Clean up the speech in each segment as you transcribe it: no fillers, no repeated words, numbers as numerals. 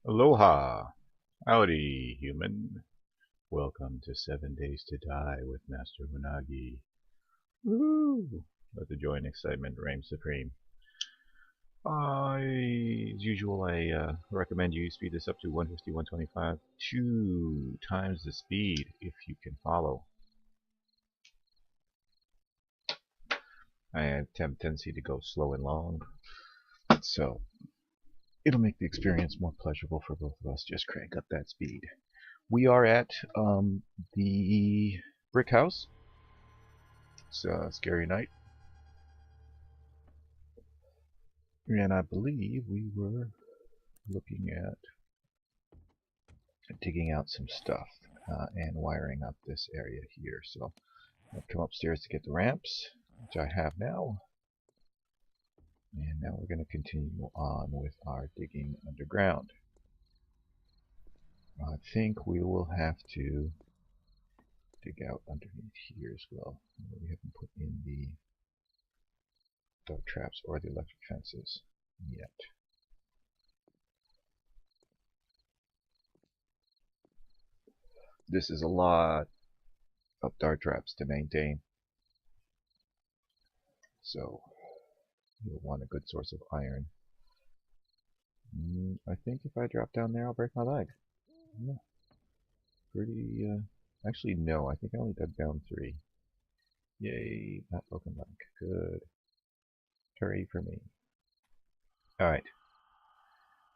Aloha! Howdy, human. Welcome to 7 Days to Die with Master Onagi. Woohoo! Let the joy and excitement reign supreme. As usual, I recommend you speed this up to 150, 125, 2 times the speed if you can follow. I have a tendency to go slow and long, so it'll make the experience more pleasurable for both of us. Just crank up that speed. We are at the brick house. It's a scary night. And I believe we were looking at digging out some stuff and wiring up this area here. So I'll come upstairs to get the ramps, which I have now. And now we're going to continue on with our digging underground. I think we will have to dig out underneath here as well. We haven't put in the dog traps or the electric fences yet. This is a lot of dart traps to maintain, so you'll want a good source of iron. I think if I drop down there I'll break my leg. Yeah. Pretty, actually no, I think I only dug down 3. Yay, not broken leg. Good. Hooray for me. Alright.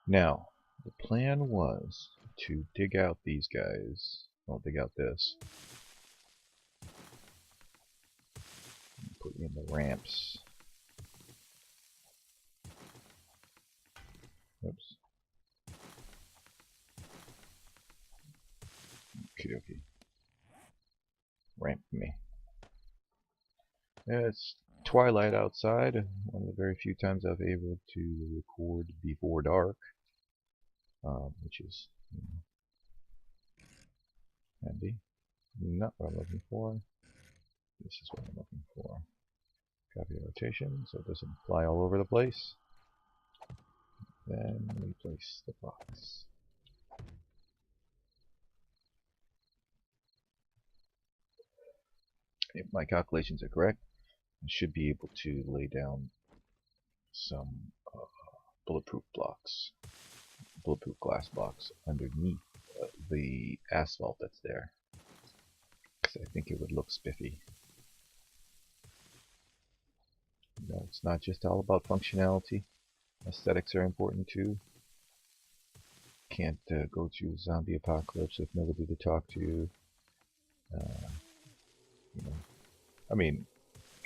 Now, the plan was to dig out these guys. I'll dig out this. Put in the ramps. Oops. Okie. Ramp me. It's twilight outside. One of the very few times I've been able to record before dark, which is handy. Not what I'm looking for. This is what I'm looking for. Copy rotation so it doesn't fly all over the place. Then we place the box. If my calculations are correct, I should be able to lay down some bulletproof glass blocks underneath the asphalt that's there, because I think it would look spiffy. You know, it's not just all about functionality. Aesthetics are important too. Can't go to a zombie apocalypse with nobody to talk to. You know, I mean,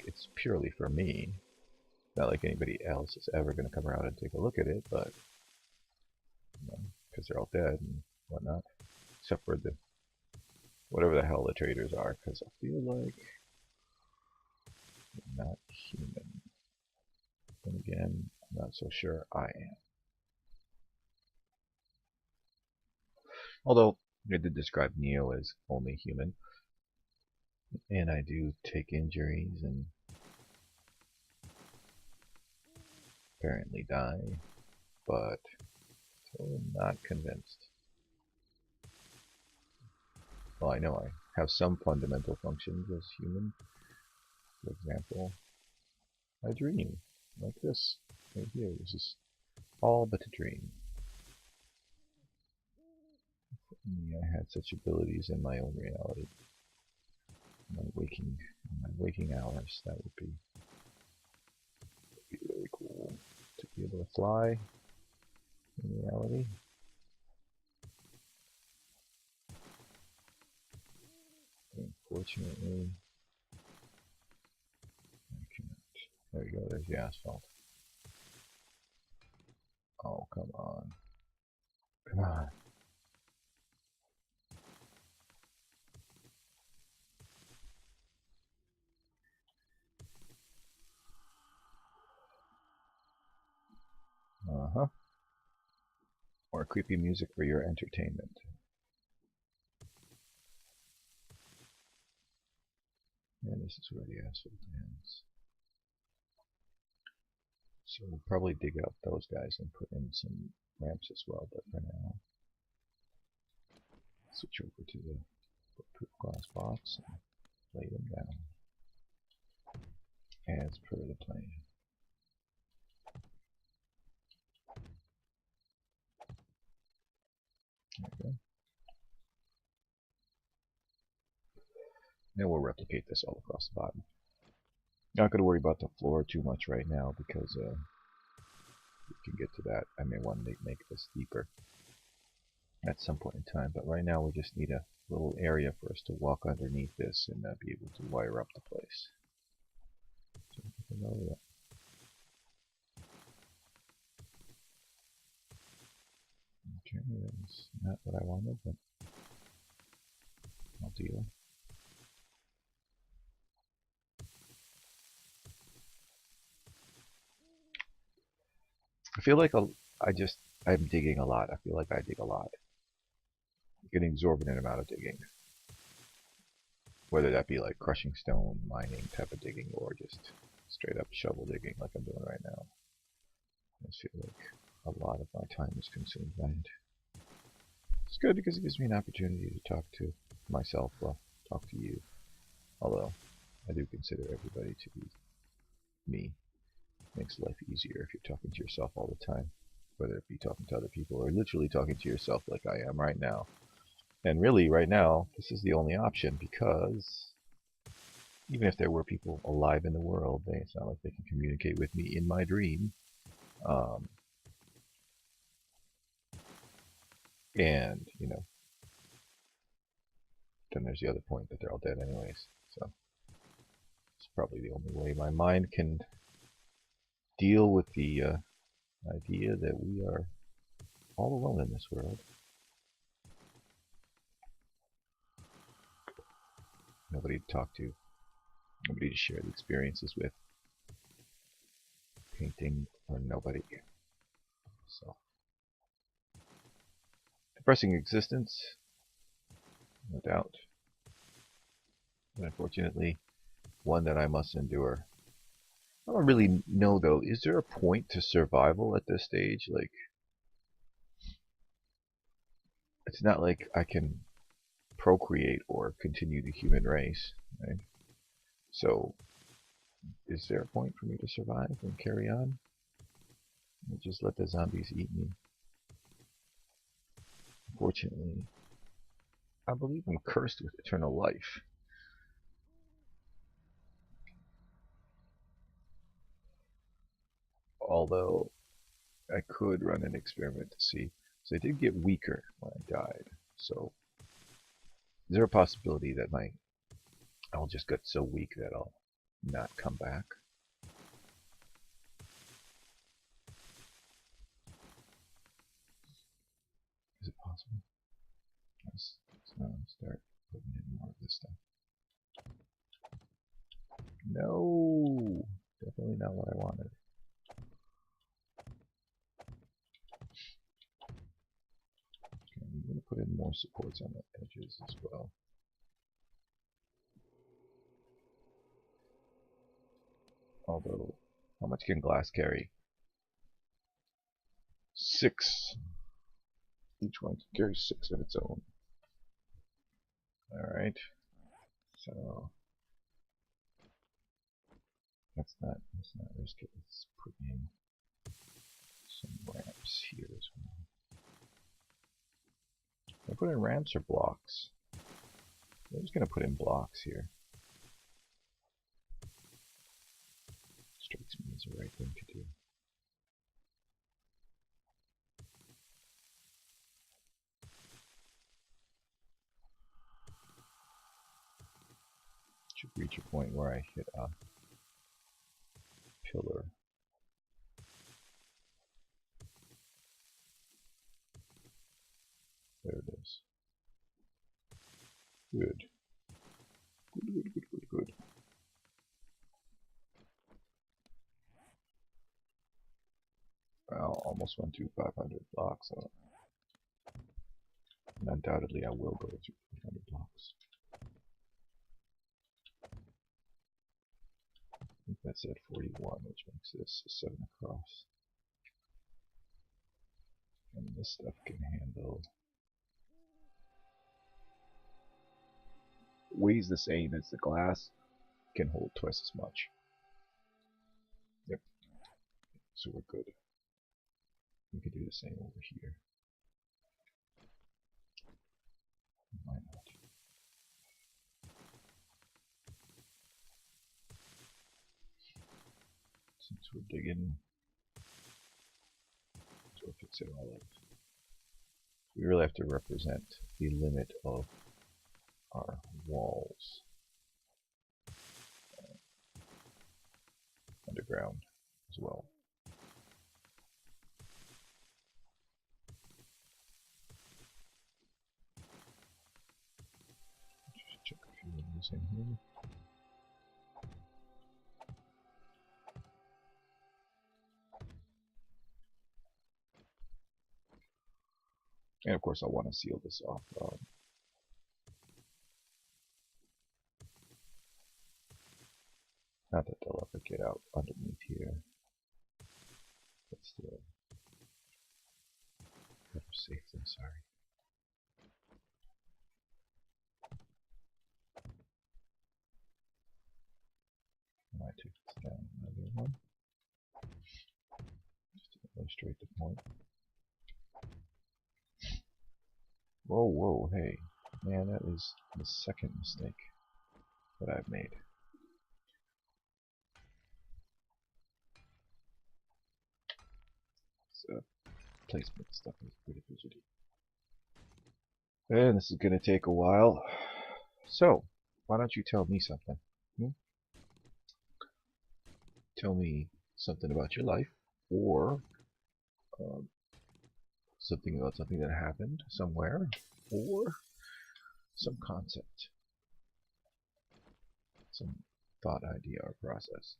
it's purely for me. Not like anybody else is ever going to come around and take a look at it, but because they're all dead and whatnot, except for the whatever the hell the traders are, because I feel like they're not human. Then again, I'm not so sure I am. Although I did describe Neo as only human, and I do take injuries and apparently die, but still not convinced. Well, I know I have some fundamental functions as human. For example, I dream, like this, right here. This is all but a dream. I had such abilities in my own reality. In my waking hours, that would be really cool to be able to fly in reality. Unfortunately, I cannot. There you go, there's the asphalt. Oh, come on. Come on. Uh-huh. Or creepy music for your entertainment. And this is where the asphalt ends. So we'll probably dig out those guys and put in some ramps as well, but for now, switch over to the bulletproof glass box and lay them down as per the plan. There we go. Now we'll replicate this all across the bottom. Not going to worry about the floor too much right now because we can get to that. I may want to make this deeper at some point in time, but right now we just need a little area for us to walk underneath this and be able to wire up the place. So okay, that's not what I wanted, but I'll deal. I feel like I'm digging a lot. I feel like I dig a lot. Getting an exorbitant amount of digging. Whether that be like crushing stone, mining type of digging, or just straight up shovel digging like I'm doing right now. I just feel like a lot of my time is consumed by it. It's good because it gives me an opportunity to talk to myself, talk to you. Although, I do consider everybody to be me. Makes life easier if you're talking to yourself all the time. Whether it be talking to other people or literally talking to yourself like I am right now. And really, right now, this is the only option because even if there were people alive in the world, it's not like they can communicate with me in my dream. And, you know, then there's the other point that they're all dead anyways. So it's probably the only way my mind can deal with the idea that we are all alone in this world. Nobody to talk to. Nobody to share the experiences with. Painting or nobody. So, depressing existence, no doubt. But unfortunately, one that I must endure. I don't really know though, is there a point to survival at this stage? Like, it's not like I can procreate or continue the human race, right? So, is there a point for me to survive and carry on? Or just let the zombies eat me? Unfortunately, I believe I'm cursed with eternal life. Although, I could run an experiment to see. So I did get weaker when I died. So, is there a possibility that I'll just get so weak that I'll not come back? Is it possible? Let's start putting in more of this stuff. No! Definitely not what I wanted. Okay, I'm going to put in more supports on the edges as well. Although, how much can glass carry? 6. Each one can carry 6 of its own. Alright. So, let's not risk it. Let's put in some ramps here as well. Can I put in ramps or blocks? I'm just going to put in blocks here. Strikes me as the right thing to do. Should reach a point where I hit a pillar. There it is. Good. Good. Well, almost went through 500 blocks. And undoubtedly I will go through 500 blocks. that's at 41, which makes this a 7 across. And this stuff can handle, weighs the same as the glass, can hold twice as much. Yep, so we're good. We could do the same over here. Why not? Since we're digging, so we'll fix it all up. We really have to represent the limit of our walls underground as well. Just check a few of these in here. And of course I want to seal this off. Not that they'll ever get out underneath here. But still. Better safe than sorry. I might take this down another one. Just to illustrate the point. Whoa, whoa, hey. Man, that is the second mistake that I've made. So, placement stuff is pretty fidgety. And this is going to take a while. So, why don't you tell me something? Tell me something about your life, or something about something that happened somewhere, or some concept, some thought, idea, or process.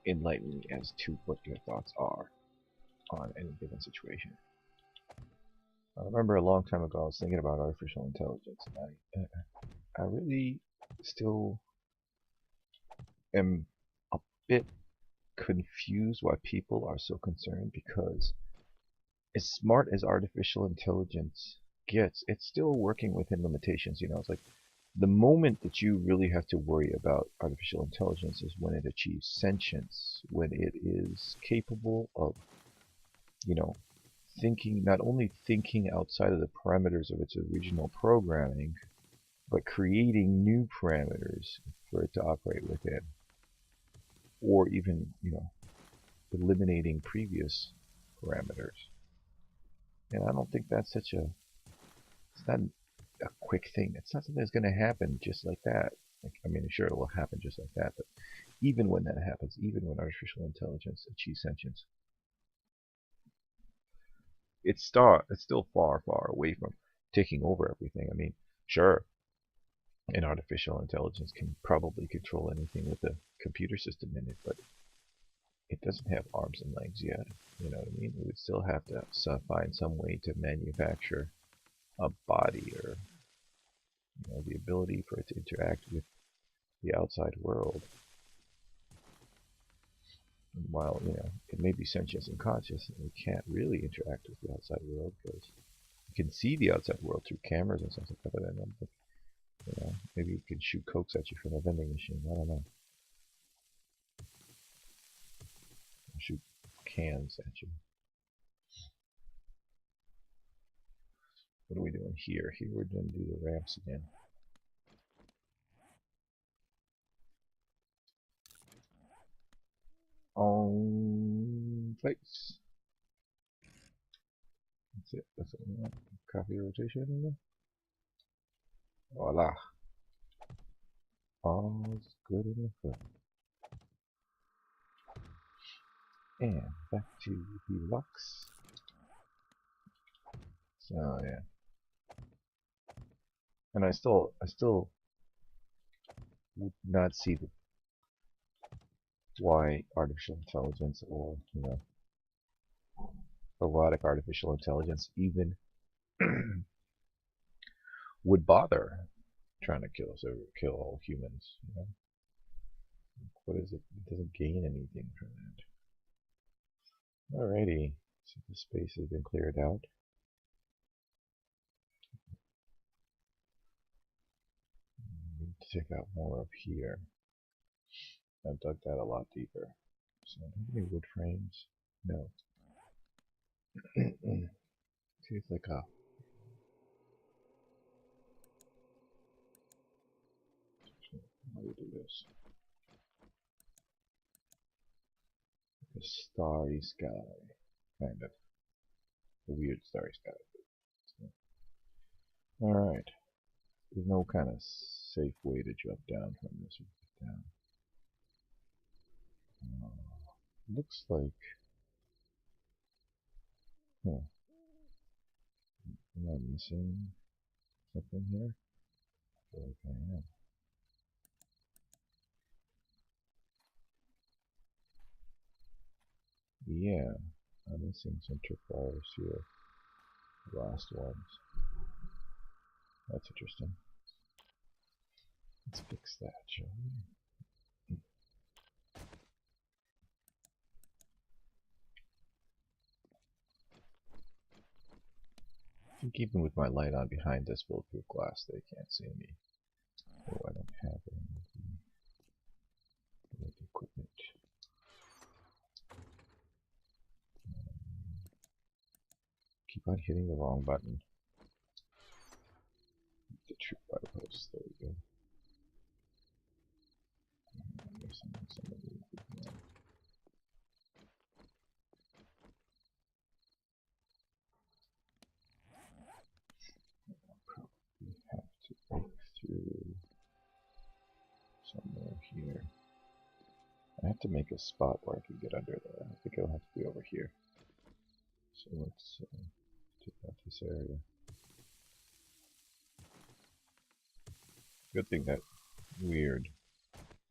Enlighten me as to what your thoughts are on any given situation. I remember a long time ago I was thinking about artificial intelligence, and I really still am a bit confused why people are so concerned, because as smart as artificial intelligence gets, it's still working within limitations. You know, it's like the moment that you really have to worry about artificial intelligence is when it achieves sentience, when it is capable of, you know, thinking, not only thinking outside of the parameters of its original programming, but creating new parameters for it to operate within, or even, you know, eliminating previous parameters. And I don't think that's such a, it's not a quick thing. It's not something that's going to happen just like that. Like, I mean, sure, it will happen just like that, but even when that happens, even when artificial intelligence achieves sentience, it's still far, far away from taking over everything. I mean, sure, an artificial intelligence can probably control anything with a computer system in it, but it doesn't have arms and legs yet. You know what I mean? We would still have to find some way to manufacture a body, or, you know, the ability for it to interact with the outside world. And while, you know, it may be sentient and conscious, we can't really interact with the outside world because you can see the outside world through cameras and stuff like that. But, you know, maybe it can shoot cokes at you from a vending machine. I don't know. Shoot cans at you. What are we doing here? Here we're going to do the ramps again. On place. That's it. That's what we want. Copy rotation. Voila. All's good in the foot. And back to the locks. So yeah. And I still would not see why artificial intelligence, or, you know, robotic artificial intelligence even would bother trying to kill all humans, you know? What is it? It doesn't gain anything from that. Alrighty, so the space has been cleared out. I need to take out more up here. I've dug that a lot deeper. So, do I have any wood frames? No. See, it's like a... How do we do this? Like a starry sky. Kind of. A weird starry sky. So. Alright. There's no kind of safe way to jump down from this or get down. Looks like... Huh. Am I missing something here? I feel like I am. Yeah, I'm missing some tripwires here. The last ones. That's interesting. Let's fix that, shall we? I'm keeping with my light on behind this bulletproof glass, they can't see me. Oh, I don't have any of the equipment. Keep on hitting the wrong button. The tripwire post, there we go. I'm missing some of the equipment. We have to break through somewhere here. I have to make a spot where I can get under there. I think it'll have to be over here. So let's take out this area. Good thing that weird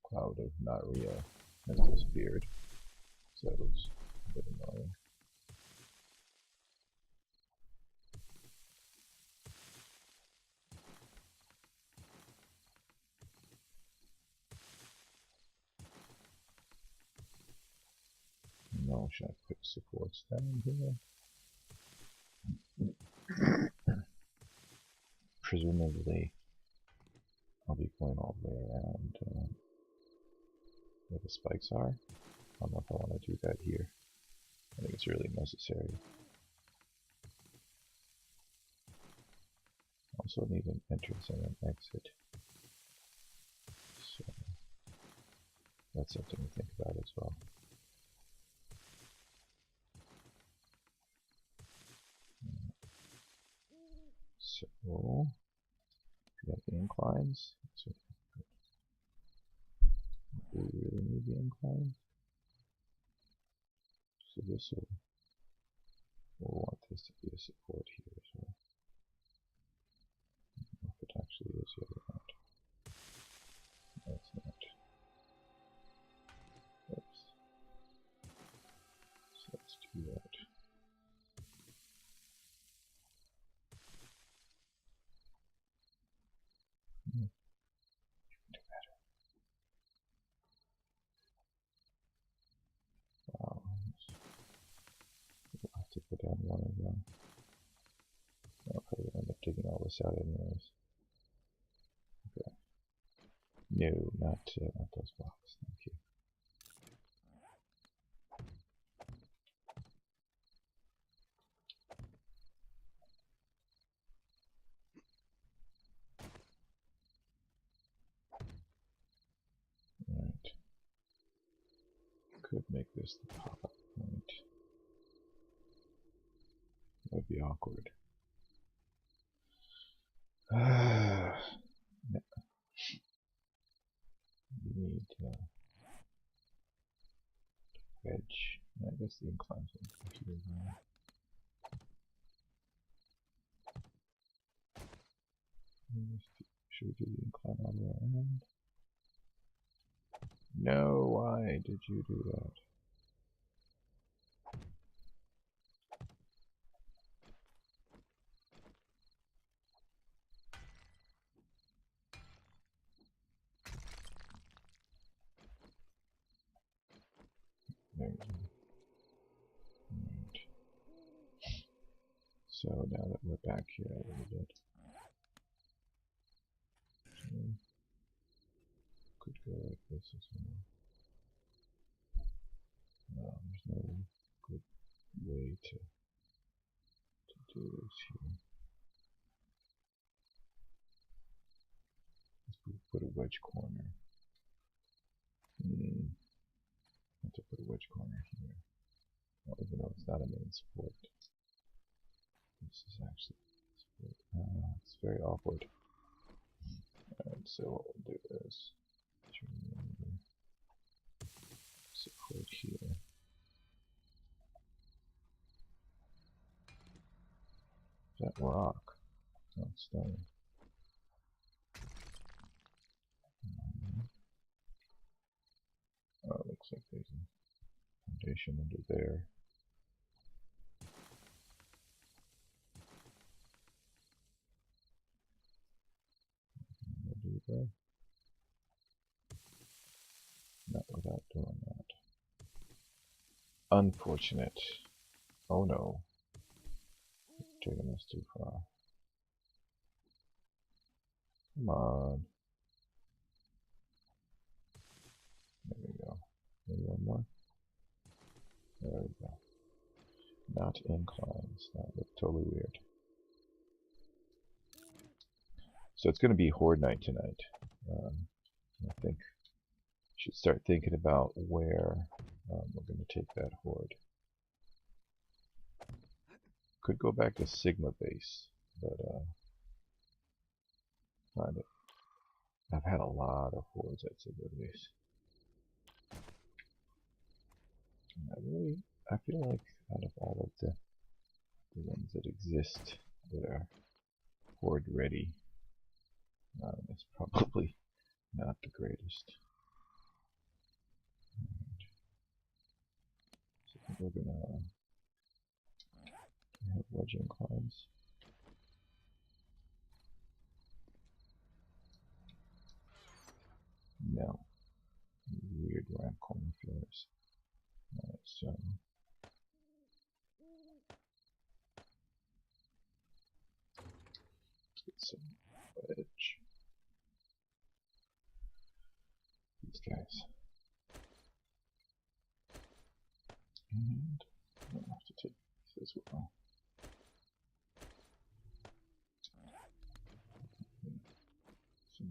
cloud of diarrhea has disappeared. So that was a bit annoying. No, should I put supports down here? Presumably, I'll be going all the way around where the spikes are. I don't know if I want to do that here. I think it's really necessary. Also need an entrance and an exit. So that's something to think about as well. So, we got the inclines. So, do we really need the incline? So this will, we'll want this to be a support here as well. I don't know if it actually is yet or not. No, it's not. Oops. So let's do that. Do better. Wow. We'll have to put down one of them. I'll probably end up taking all this out anyways. Okay. No, not those blocks. Thank you. Alright. Could make this the pop-up point. That would be awkward. We need wedge. I guess the incline's over here now. Should we do the incline all the way around? No, why did you do that? So now that we're back here a little bit, so could go like this as well. There's no good way to do this here. Let's put a wedge corner. I have to put a wedge corner here. Well, even though it's not a main support. This is actually support. It's very awkward. Alright, so what we'll do is support here. That rock. Oh, stone. Oh, it looks like there's a foundation under there. Do there. Not without doing that. Unfortunate. Oh no. Taking us too far. Come on. There we go. Maybe one more. There we go. Not inclines. That looked totally weird. So it's going to be Horde Night tonight. I think we should start thinking about where we're going to take that Horde. Could go back to Sigma base, but find it. I've had a lot of Hordes at Sigma base. I feel like out of all of the ones that exist that are Horde ready, it's probably not the greatest. So I think we're gonna have wedge inclines. No. Weird ramp corner fillers. Alright, so let's get some wedge. These guys. And I'll have to take this as well. So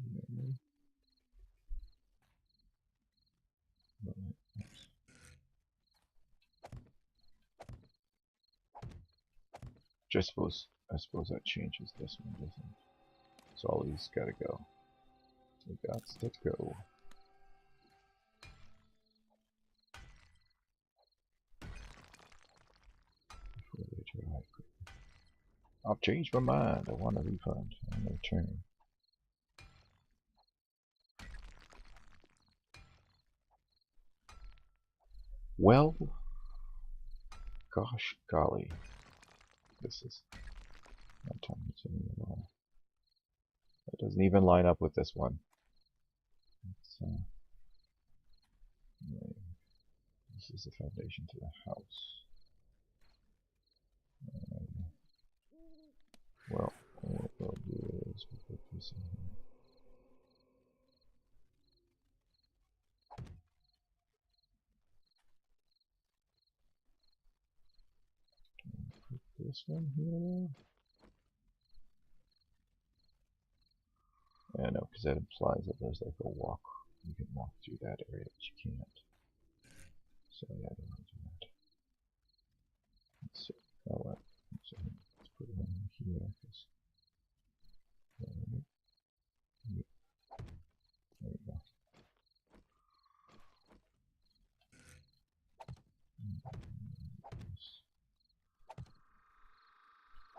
here. I suppose that changes this one, doesn't it? So all these gotta go. We got to go. Before they try to hide quickly. I've changed my mind. I want a refund. I want a return. Well, gosh golly. This is not time consuming at all. It doesn't even line up with this one. It's, this is the foundation to the house. Well, what we'll do is we'll put this in here. Put this one here. I know, because that implies that there's like a walk. You can walk through that area, but you can't. So yeah, I don't want to do that. Let's see. Oh well. So let's put one in here. There we go.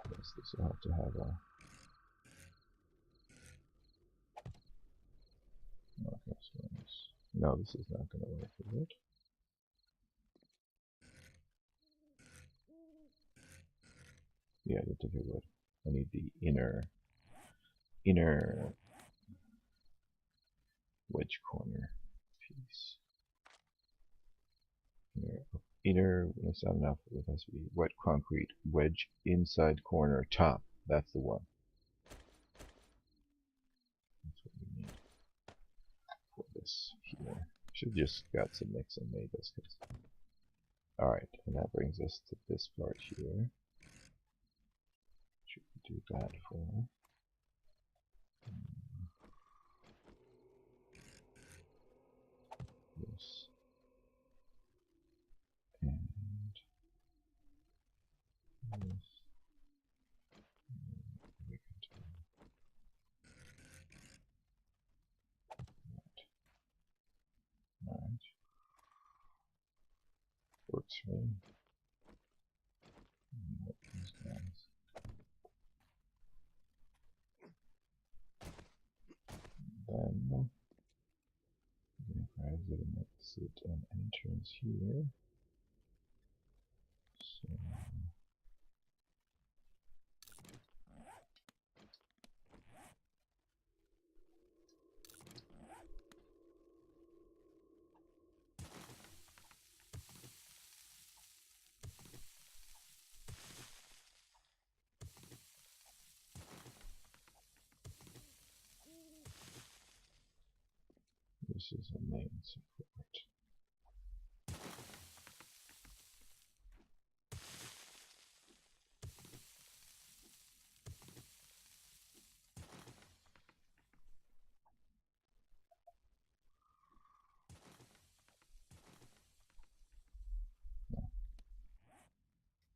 Yes, this will have to have a. Okay, so no, this is not going to work, is it? Yeah, I didn't think it would. I need the inner wedge corner piece. Inner, that's not enough. It has to be wet concrete. Wedge inside corner top. That's the one. That's what we need for this here. Should have just got some mix and made this. Alright, and that brings us to this part here. Should we do that for? This. And this. And we can do that. Alright. Works for me. And what these guys. Then exit and exit and entrance here. So this is a main support. Yeah.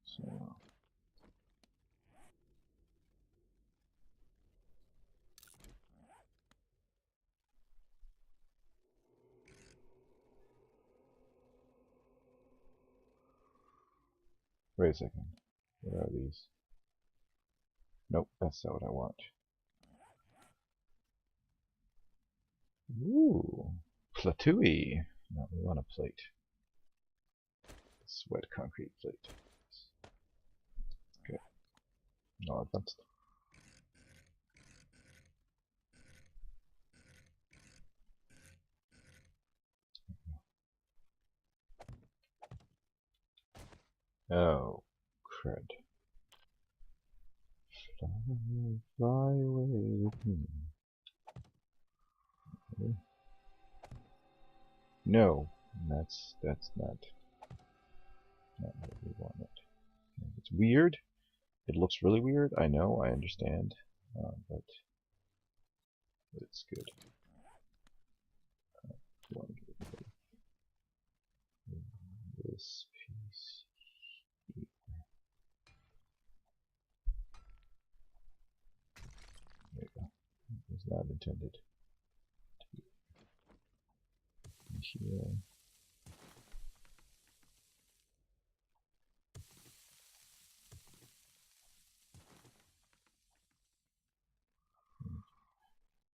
So wait a second. What are these? Nope, that's not what I want. Ooh, plateauy. No, we want a plate. This wet concrete plate. Okay. No advanced. Oh, crud. Fly away with me. Okay. No, that's not what we wanted. It's weird. It looks really weird. I know. I understand. But it's good. Want to get rid of this piece here. There you go. It was not intended to be here.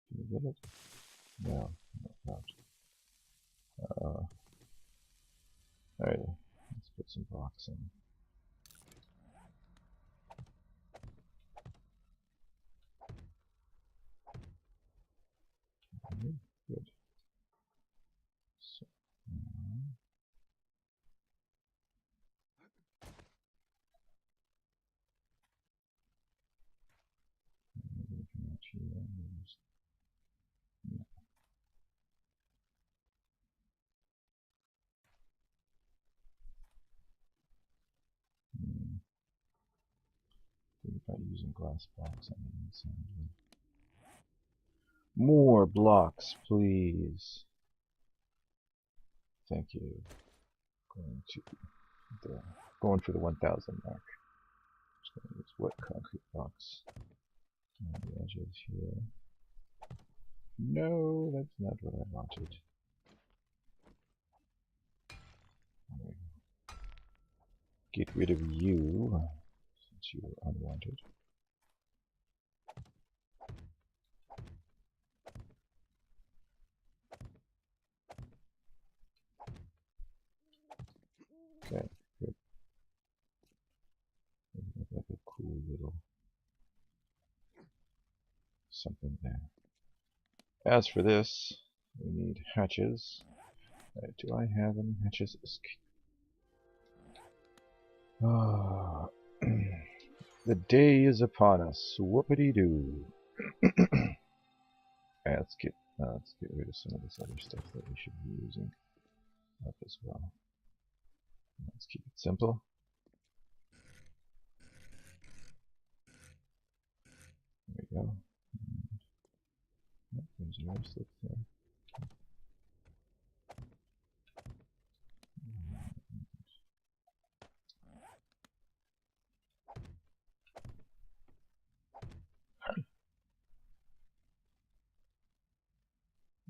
Did you get it? No, not. Alright, let's put some blocks in. Okay, good. So, we can actually use. Yeah. Think about using glass blocks on the inside. More blocks, please. Thank you. Going for the 1,000 mark. Just going to use wet concrete blocks on the edges here. No, that's not what I wanted. Get rid of you, since you are unwanted. Okay, good. Like a cool little something there. As for this, we need hatches. Do I have any hatches? Ah, the day is upon us. Whoopity-doo. Alright, let's get rid of some of this other stuff that we should be using up as well. Let's keep it simple. There we go. There's another slip there.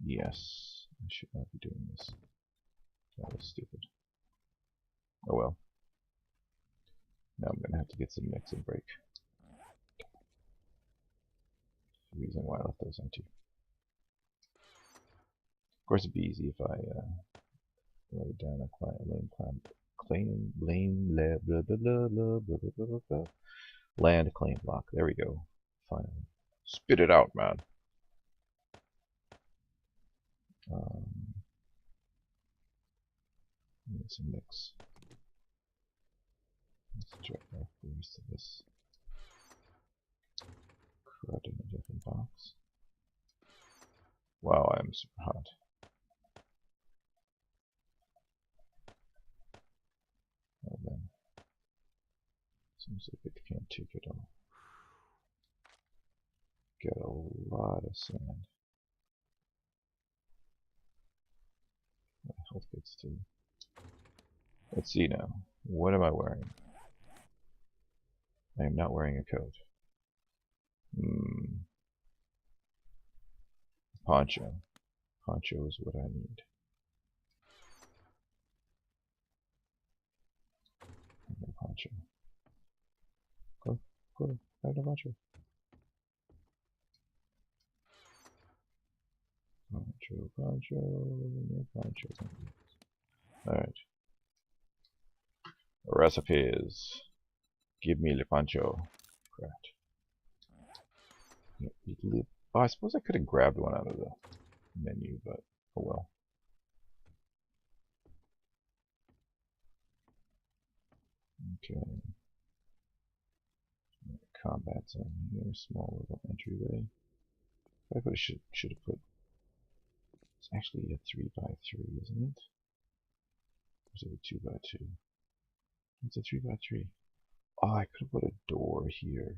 Yes, I should not be doing this. That was stupid. Oh well. Now I'm gonna have to get some mix and break. The reason why I left those empty. Of course, it'd be easy if I lay down a land claim block. There we go. Finally, spit it out, man. It's a mix. Let's drop off the rest of this crud in a different box. Wow, I'm super hot. Well then, seems like it can't take it all. Get a lot of sand. My health gets too. Let's see now. What am I wearing? I am not wearing a coat. Poncho. Poncho is what I need. No poncho. Go, I have no poncho. Poncho, no poncho. Alright. Recipes. Give me the poncho. Crap. Oh, I suppose I could have grabbed one out of the menu, but oh well. Okay. Combat zone here, small little entryway. I probably should have put. It's actually a 3x3, isn't it? Or is it a 2x2? It's a 3x3. Oh, I could have put a door here.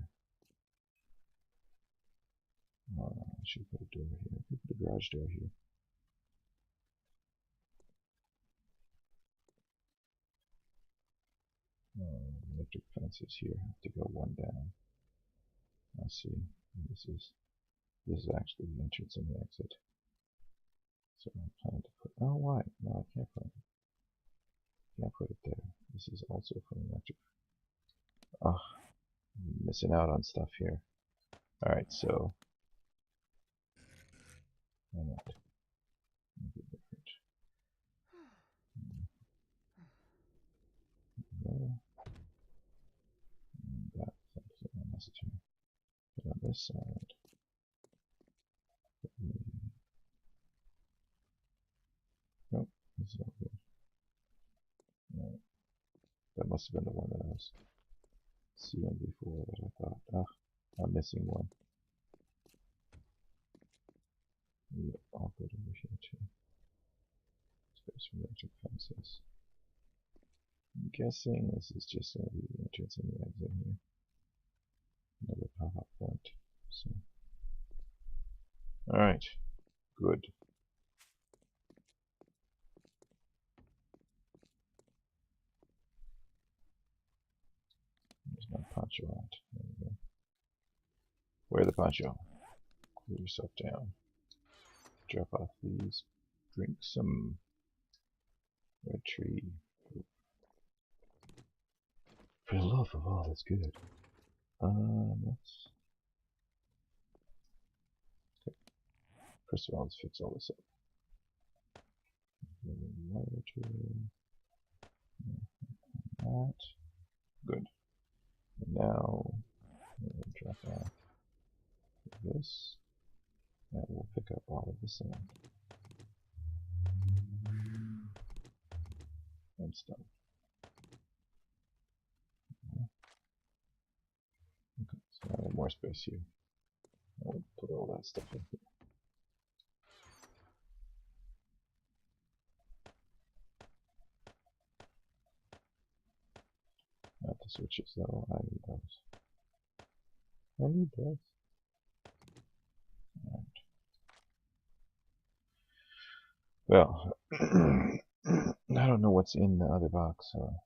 I should have put a door here. I could put a garage door here. Electric fences here. I have to go one down. I see. This is actually the entrance and the exit. So I'm planning to put. Oh, why? No, I can't put it. Can't put it there. This is also from electric. Oh, I'm missing out on stuff here. All right, so. Why not? Make it different. No. And that's absolutely unnecessary. But on this side. Nope, this is all good. No, that must have been the one that I was seeing before that I thought, I'm missing one. Yep, I'll put it over here too. Space for electric fences. I'm guessing this is just going to be the entrance and the exit here. Another pop-up front. So, all right, good. There's my poncho out. There we go. Wear the poncho. Cool yourself down. Drop off these. Drink some red tree. For the love of all that's good. Let's. Okay. First of all, let's fix all this up. That. Good. And now we'll drop off this. And we'll pick up all of the sand. And stone. more space here. I'll put all that stuff in here. Not the switches though, I need those. I need those. Alright. Well, I don't know what's in the other box, so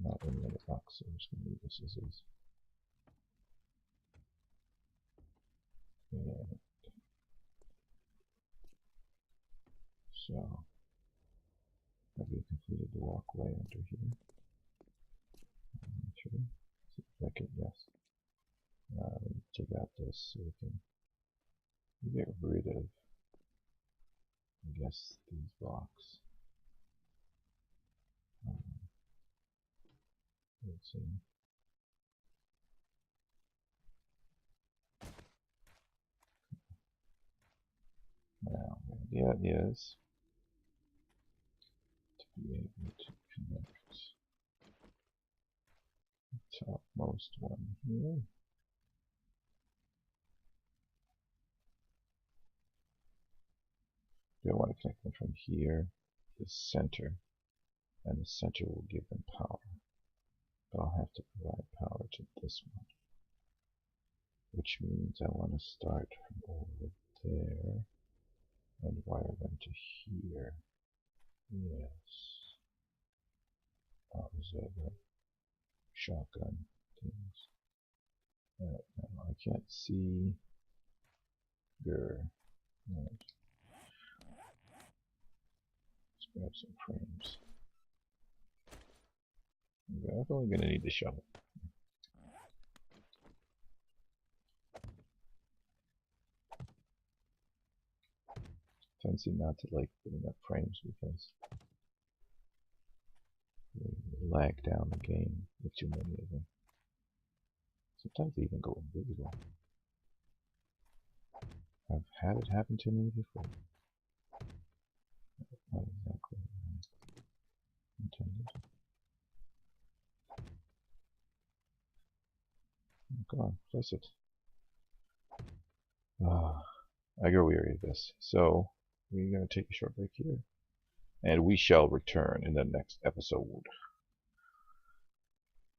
not in the other box, so I'm just going to leave this as is. And so, have we completed the walkway under here? Actually, see if I can, yes. Let me take out this so we can get rid of, I guess, these blocks. Let's see. Now, the idea is to be able to connect the topmost one here. I want to connect them from here to the center, and the center will give them power. But I'll have to provide power to this one, which means I want to start from over there and wire them to here. Yes. Those are the shotgun things. Now I can't see. Grr. Right. Let's grab some frames. I'm definitely going to need the shovel. Tendency not to like putting up frames because they lag down the game with too many of them. Sometimes they even go invisible. I've had it happen to me before. Not exactly intended. Come on, place it. I grow weary of this. So, we're going to take a short break here. And we shall return in the next episode.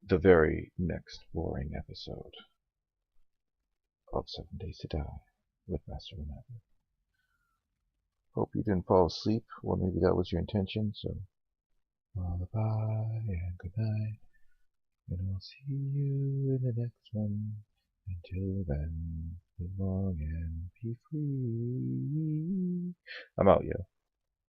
The very next boring episode of 7 Days to Die with Master Onagi. Hope you didn't fall asleep, or maybe that was your intention, so bye and good night, and I'll see you in the next one. Until then, live long and be free. I'm out, yo.